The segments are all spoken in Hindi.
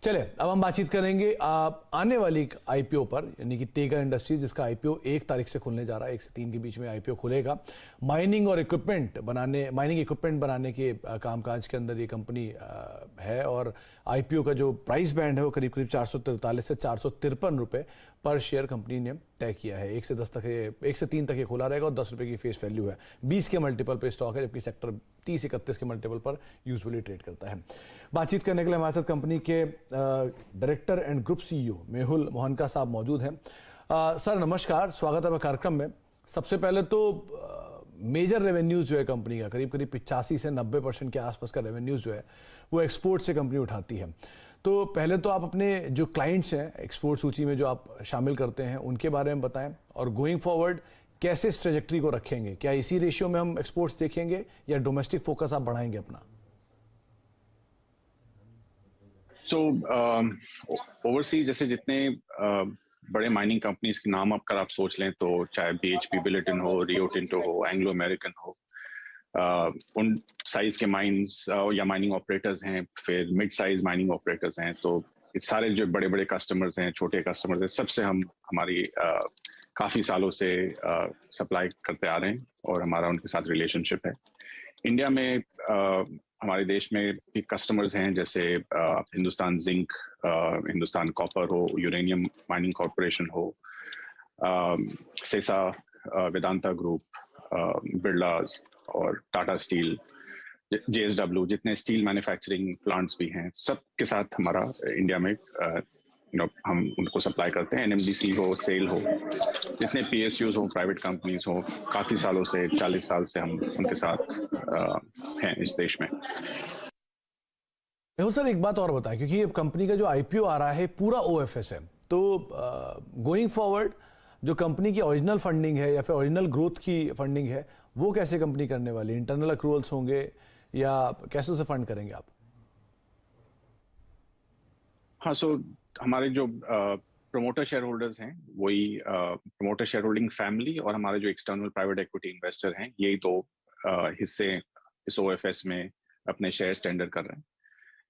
चले अब हम बातचीत करेंगे आने वाली आईपीओ पर, यानी कि टेगा इंडस्ट्रीज, जिसका आईपीओ 1 तारीख से खुलने जा रहा है। 1 से 3 के बीच में आईपीओ खुलेगा। माइनिंग इक्विपमेंट बनाने के कामकाज के अंदर ये कंपनी है और आईपीओ का जो प्राइस बैंड है वो करीब करीब 443 से 453 रुपये पर शेयर कंपनी ने तय किया है। 1 से 3 तक ये खुला रहेगा और 10 रुपये की फेस वैल्यू है। 20 के मल्टीपल पे स्टॉक है, जबकि सेक्टर 30-31 के मल्टीपल पर यूजुअली ट्रेड करता है। बातचीत करने के लिए हमारे साथ कंपनी के director and group CEO Mehul Mohanka साहब मौजूद हैं। सर नमस्कार, स्वागत है कार्यक्रम में। सबसे पहले तो मेजर रेवेन्यूज जो है कंपनी का करीब 85 से 90% के आसपास का रेवेन्यूज जो है वो एक्सपोर्ट से कंपनी उठाती है। तो पहले तो आप अपने जो क्लाइंट्स हैं एक्सपोर्ट सूची में जो आप शामिल करते हैं उनके बारे में बताएं, और गोइंग फॉरवर्ड कैसे इस ट्रेजेक्ट्री को रखेंगे? क्या इसी रेशियो में हम एक्सपोर्ट्स देखेंगे या डोमेस्टिक फोकस आप बढ़ाएंगे अपना? ओवरसीज जैसे जितने बड़े माइनिंग कंपनीज के नाम अगर आप सोच लें तो चाहे BHP बिलिटन हो, रियो टिंटो हो, एंग्लो अमेरिकन हो, उन साइज के माइंस या माइनिंग ऑपरेटर्स हैं, फिर मिड साइज माइनिंग ऑपरेटर्स हैं। तो सारे जो बड़े बड़े कस्टमर्स हैं, छोटे कस्टमर्स हैं, सबसे हमारी काफ़ी सालों से सप्लाई करते आ रहे हैं और हमारा उनके साथ रिलेशनशिप है। इंडिया में हमारे देश में भी कस्टमर्स हैं, जैसे हिंदुस्तान जिंक, हिंदुस्तान कॉपर हो, यूरेनियम माइनिंग कॉरपोरेशन हो, सेसा, वेदांता ग्रुप, बिरलाज और टाटा स्टील, JSW, जितने स्टील मैन्युफैक्चरिंग प्लांट्स भी हैं, सबके साथ हमारा इंडिया में हम उनको सप्लाई करते हैं। NMDC हो, सेल हो, जितने PSUs हो, प्राइवेट कंपनीज हो, काफ़ी सालों से 40 साल से हम उनके साथ हैं इस देश में। मेहुल सर एक बात और बताएं, क्योंकि ये कंपनी का जो आईपीओ आ रहा है पूरा OFS है, तो गोइंग फॉरवर्ड जो कंपनी की ओरिजिनल फंडिंग है या फिर ओरिजिनल ग्रोथ की फंडिंग है वो कैसे कंपनी करने वाली? इंटरनल अक्रूवल्स होंगे या कैसे उसे फंड करेंगे आप? हाँ, हमारे जो प्रमोटर शेयर होल्डर्स हैं वही प्रमोटर शेयर होल्डिंग फैमिली और हमारे जो एक्सटर्नल प्राइवेट इक्विटी इन्वेस्टर हैं, यही दो हिस्से इस OFS में अपने शेयर्स टेंडर कर रहे हैं।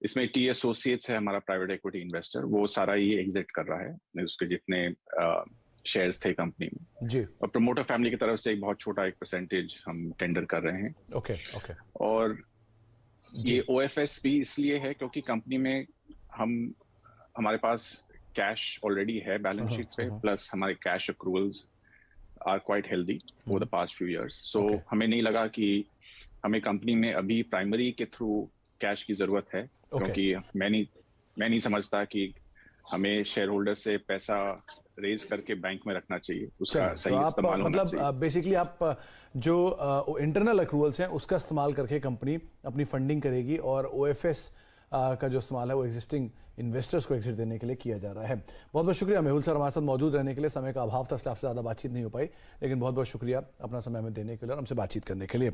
इसमें T एसोसिएट्स है हमारा प्राइवेट इक्विटी इन्वेस्टर, वो सारा ये एग्जिट कर रहा है, उसके जितने शेयर्स थे कंपनी में जी। और प्रमोटर फैमिली की तरफ से एक बहुत छोटा परसेंटेज हम टेंडर कर रहे हैं। ओके। और ये OFS भी इसलिए है क्योंकि कंपनी में हमारे पास कैश ऑलरेडी है बैलेंस शीट पे, प्लस हमारे cash accruals are quite healthy over the past few years. So हमें नहीं लगा कि हमें कंपनी में अभी प्राइमरी के थ्रू कैश की जरूरत है, क्योंकि मैं नहीं समझता कि हमें शेयर होल्डर से पैसा रेज करके बैंक में रखना चाहिए, उसका सही इस्तेमाल होना चाहिए। बेसिकली आप जो इंटरनल अक्रूवल्स हैं उसका इस्तेमाल करके कंपनी अपनी फंडिंग करेगी और OFS का जो इस्तेमाल है वो एग्जिस्टिंग इन्वेस्टर्स को एग्जिट देने के लिए किया जा रहा है। बहुत बहुत शुक्रिया मेहुल सर हमारे साथ मौजूद रहने के लिए। समय का अभाव था इसलिए आपसे ज़्यादा बातचीत नहीं हो पाई, लेकिन बहुत बहुत शुक्रिया अपना समय हमें देने के लिए और हमसे बातचीत करने के लिए।